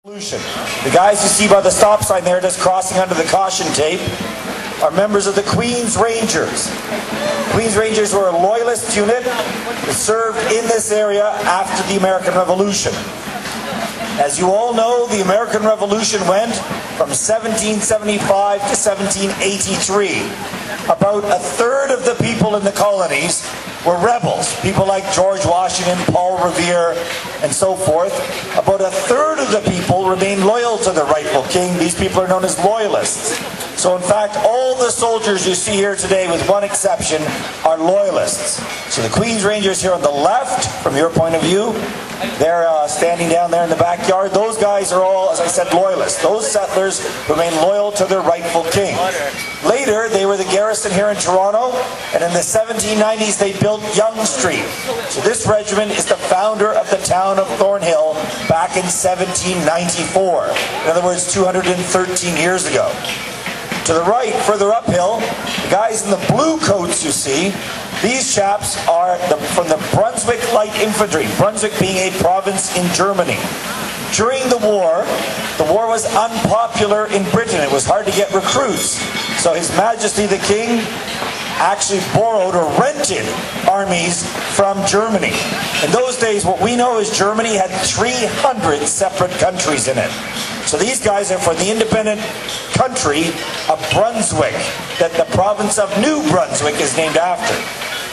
The guys you see by the stop sign there just crossing under the caution tape are members of the Queen's Rangers. Queen's Rangers were a loyalist unit that served in this area after the American Revolution. As you all know, the American Revolution went from 1775 to 1783. About a third of the people in the colonies were rebels. People like George Washington, Paul Revere, and so forth. About a third of the people remained loyal to the rightful king. These people are known as loyalists. So in fact, all the soldiers you see here today, with one exception, are loyalists. So the Queen's Rangers here on the left, from your point of view, they're standing down there in the backyard. Those guys are all, as I said, loyalists. Those settlers remain loyal to their rightful king. Later, they were the garrison here in Toronto, and in the 1790s, they built Yonge Street. So this regiment is the founder of the town of Thornhill back in 1794. In other words, 213 years ago. To the right, further uphill, the guys in the blue coats you see, these chaps are from the Brunswick Light Infantry, Brunswick being a province in Germany. During the war was unpopular in Britain. It was hard to get recruits. So His Majesty the King actually borrowed or rented armies from Germany. In those days, what we know is Germany had 300 separate countries in it. So these guys are from the independent country of Brunswick, that the province of New Brunswick is named after.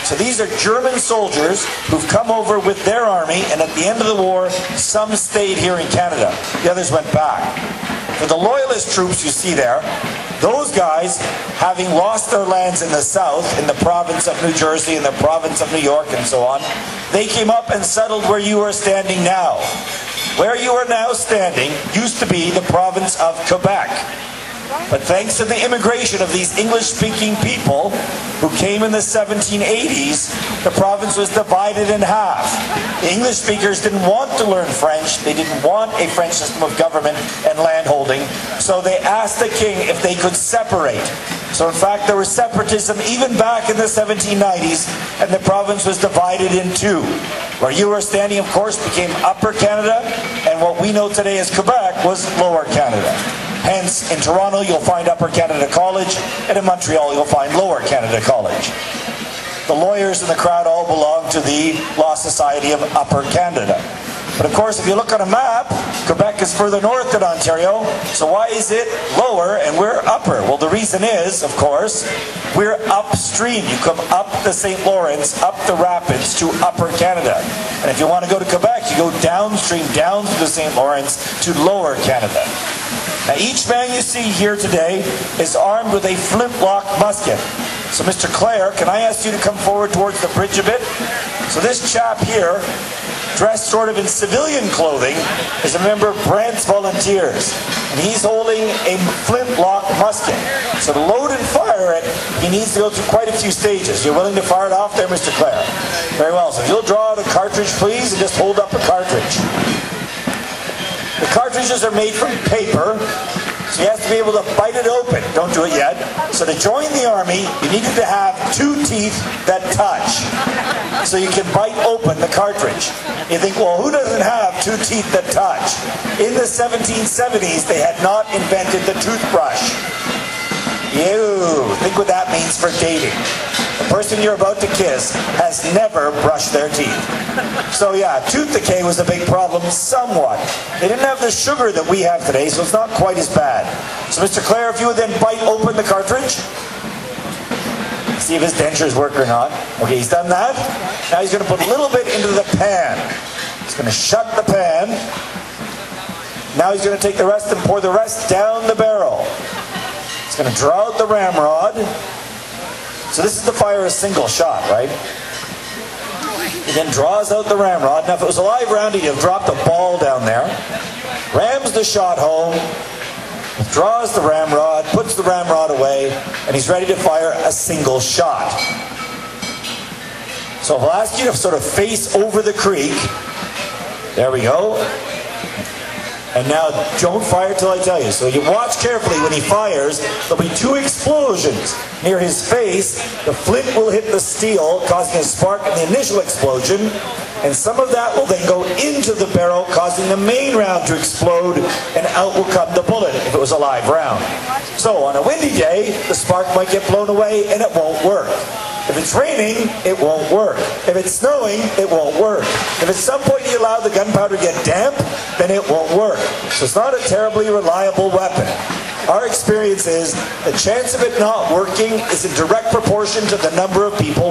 So these are German soldiers who've come over with their army, and at the end of the war, some stayed here in Canada. The others went back. For the loyalist troops you see there, those guys, having lost their lands in the south, in the province of New Jersey, in the province of New York, and so on, they came up and settled where you are standing now. Where you are now standing used to be the province of Quebec. But thanks to the immigration of these English-speaking people who came in the 1780s, the province was divided in half. The English speakers didn't want to learn French. They didn't want a French system of government and landholding. So they asked the king if they could separate. So in fact, there was separatism even back in the 1790s, and the province was divided in two. Where you were standing, of course, became Upper Canada, and what we know today as Quebec was Lower Canada. Hence, in Toronto, you'll find Upper Canada College, and in Montreal, you'll find Lower Canada College. The lawyers in the crowd all belong to the Law Society of Upper Canada. But of course, if you look on a map, Quebec is further north than Ontario, so why is it lower and we're upper? Well, the reason is, of course, we're upstream. You come up the St. Lawrence, up the rapids to Upper Canada. And if you want to go to Quebec, you go downstream, down through the St. Lawrence to Lower Canada. Now, each man you see here today is armed with a flintlock musket. So, Mr. Clare, can I ask you to come forward towards the bridge a bit? So this chap here, dressed sort of in civilian clothing, is a member of Brant's Volunteers. And he's holding a flintlock musket. So to load and fire it, he needs to go through quite a few stages. You're willing to fire it off there, Mr. Clare? Very well. So if you'll draw out a cartridge, please, and just hold up a cartridge. The cartridges are made from paper, so he has to be able to bite it open. Don't do it yet. So to join the army, you needed to have two teeth that touch, so you can bite open the cartridge. You think, well, who doesn't have two teeth that touch? In the 1770s, they had not invented the toothbrush. You think what that means for dating. The person you're about to kiss has never brushed their teeth. So yeah, tooth decay was a big problem somewhat. They didn't have the sugar that we have today, so it's not quite as bad. So Mr. Clare, if you would then bite open the cartridge. See if his dentures work or not. Okay, he's done that. Now he's going to put a little bit into the pan. He's going to shut the pan. Now he's going to take the rest and pour the rest down the barrel. He's going to draw out the ramrod. So this is to fire a single shot, right? He then draws out the ramrod. Now if it was a live round, he'd have dropped a ball down there. Rams the shot home. Draws the ramrod, puts the ramrod away, and he's ready to fire a single shot. So he'll ask you to sort of face over the creek. There we go. And now, don't fire till I tell you. So you watch carefully when he fires. There'll be two explosions near his face. The flint will hit the steel, causing a spark in the initial explosion. and some of that will then go into the barrel, causing the main round to explode, and out will come the bullet if it was a live round. So on a windy day, the spark might get blown away and it won't work. If it's raining, it won't work. If it's snowing, it won't work. If at some point you allow the gunpowder to get damp, then it won't work. So it's not a terribly reliable weapon. Our experience is the chance of it not working is in direct proportion to the number of people